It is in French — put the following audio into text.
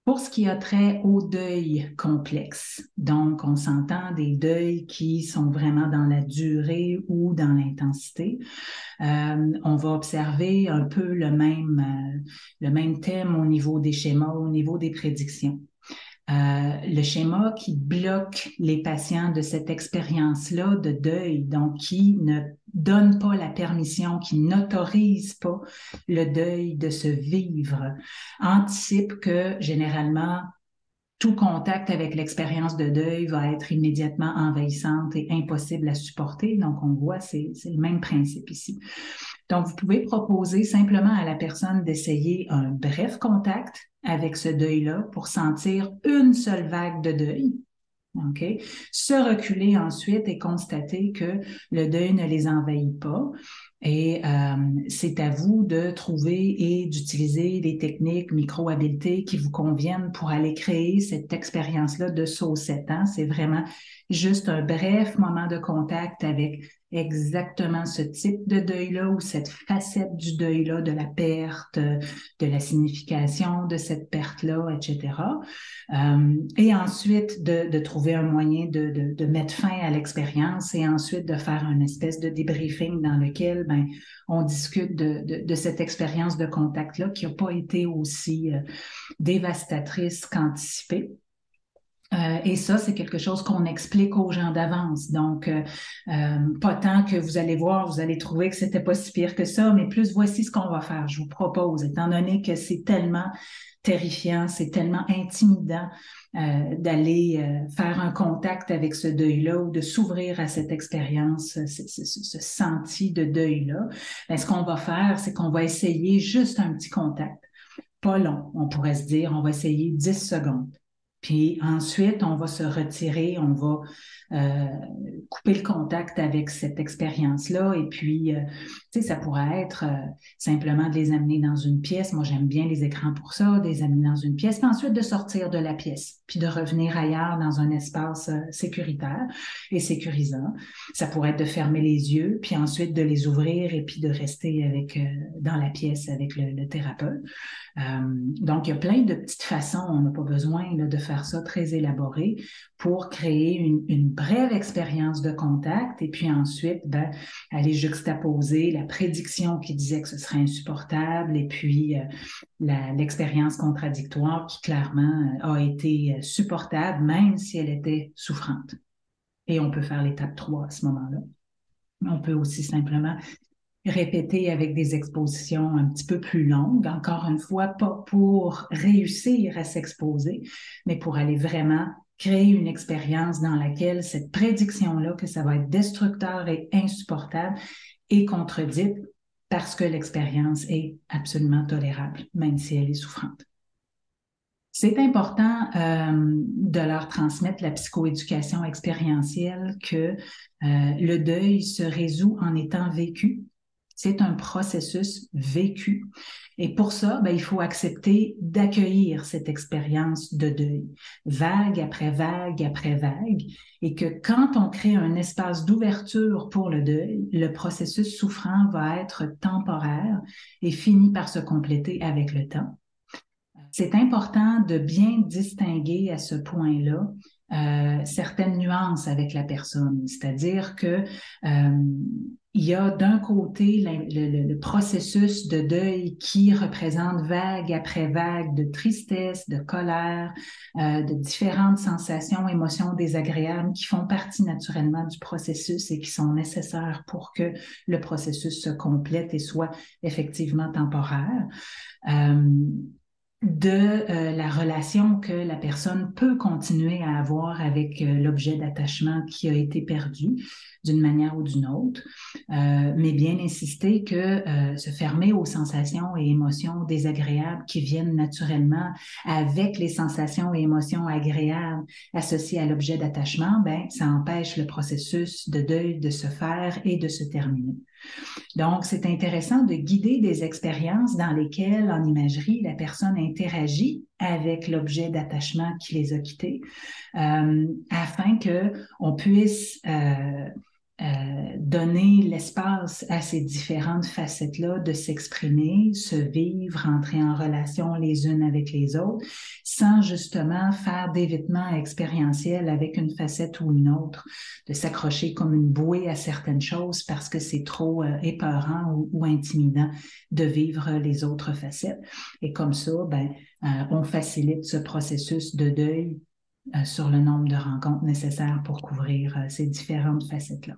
Pour ce qui a trait au deuil complexe, donc on s'entend des deuils qui sont vraiment dans la durée ou dans l'intensité, on va observer un peu le même thème au niveau des schémas, au niveau des prédictions. Le schéma qui bloque les patients de cette expérience-là de deuil, donc qui ne donne pas la permission, qui n'autorise pas le deuil de se vivre, anticipe que généralement, tout contact avec l'expérience de deuil va être immédiatement envahissante et impossible à supporter. Donc, on voit, c'est le même principe ici. Donc, vous pouvez proposer simplement à la personne d'essayer un bref contact avec ce deuil-là pour sentir une seule vague de deuil. Okay? Se reculer ensuite et constater que le deuil ne les envahit pas. Et c'est à vous de trouver et d'utiliser des techniques micro-habiletés qui vous conviennent pour aller créer cette expérience-là de saucette. C'est vraiment juste un bref moment de contact avec exactement ce type de deuil-là ou cette facette du deuil-là, de la perte, de la signification de cette perte-là, etc. Et ensuite de trouver un moyen de mettre fin à l'expérience et ensuite de faire une espèce de débriefing dans lequel on discute de cette expérience de contact-là qui n'a pas été aussi dévastatrice qu'anticipée. Et ça, c'est quelque chose qu'on explique aux gens d'avance. Donc, pas tant que vous allez voir, vous allez trouver que c'était pas si pire que ça, mais plus voici ce qu'on va faire. Je vous propose, étant donné que c'est tellement terrifiant, c'est tellement intimidant d'aller faire un contact avec ce deuil-là ou de s'ouvrir à cette expérience, ce senti de deuil-là. Ce qu'on va faire, c'est qu'on va essayer juste un petit contact. Pas long, on pourrait se dire, on va essayer 10 secondes. Puis ensuite, on va se retirer, on va couper le contact avec cette expérience-là. Et puis, tu sais, ça pourrait être simplement de les amener dans une pièce. Moi, j'aime bien les écrans pour ça, de les amener dans une pièce, puis ensuite de sortir de la pièce, puis de revenir ailleurs dans un espace sécuritaire et sécurisant. Ça pourrait être de fermer les yeux, puis ensuite de les ouvrir et puis de rester dans la pièce avec le thérapeute. Donc, il y a plein de petites façons. On n'a pas besoin de faire ça très élaboré pour créer une brève expérience de contact et puis ensuite, aller juxtaposer la prédiction qui disait que ce serait insupportable et puis l'expérience contradictoire qui clairement a été supportable même si elle était souffrante. Et on peut faire l'étape 3 à ce moment-là. On peut aussi simplement répéter avec des expositions un petit peu plus longues, encore une fois, pas pour réussir à s'exposer, mais pour aller vraiment créer une expérience dans laquelle cette prédiction-là, que ça va être destructeur et insupportable, est contredite parce que l'expérience est absolument tolérable, même si elle est souffrante. C'est important de leur transmettre la psychoéducation expérientielle que le deuil se résout en étant vécu. C'est un processus vécu. Et pour ça, il faut accepter d'accueillir cette expérience de deuil, vague après vague après vague, et que quand on crée un espace d'ouverture pour le deuil, le processus souffrant va être temporaire et finit par se compléter avec le temps. C'est important de bien distinguer à ce point-là certaines nuances avec la personne, c'est-à-dire que il y a d'un côté le processus de deuil qui représente vague après vague de tristesse, de colère, de différentes sensations, émotions désagréables qui font partie naturellement du processus et qui sont nécessaires pour que le processus se complète et soit effectivement temporaire. La relation que la personne peut continuer à avoir avec l'objet d'attachement qui a été perdu d'une manière ou d'une autre, mais bien insister que se fermer aux sensations et émotions désagréables qui viennent naturellement avec les sensations et émotions agréables associées à l'objet d'attachement, ça empêche le processus de deuil de se faire et de se terminer. Donc, c'est intéressant de guider des expériences dans lesquelles, en imagerie, la personne interagit avec l'objet d'attachement qui les a quittés, afin qu'on puisse donner l'espace à ces différentes facettes-là de s'exprimer, se vivre, entrer en relation les unes avec les autres, sans justement faire d'évitement expérientiel avec une facette ou une autre, de s'accrocher comme une bouée à certaines choses parce que c'est trop épeurant ou intimidant de vivre les autres facettes. Et comme ça, on facilite ce processus de deuil sur le nombre de rencontres nécessaires pour couvrir ces différentes facettes-là.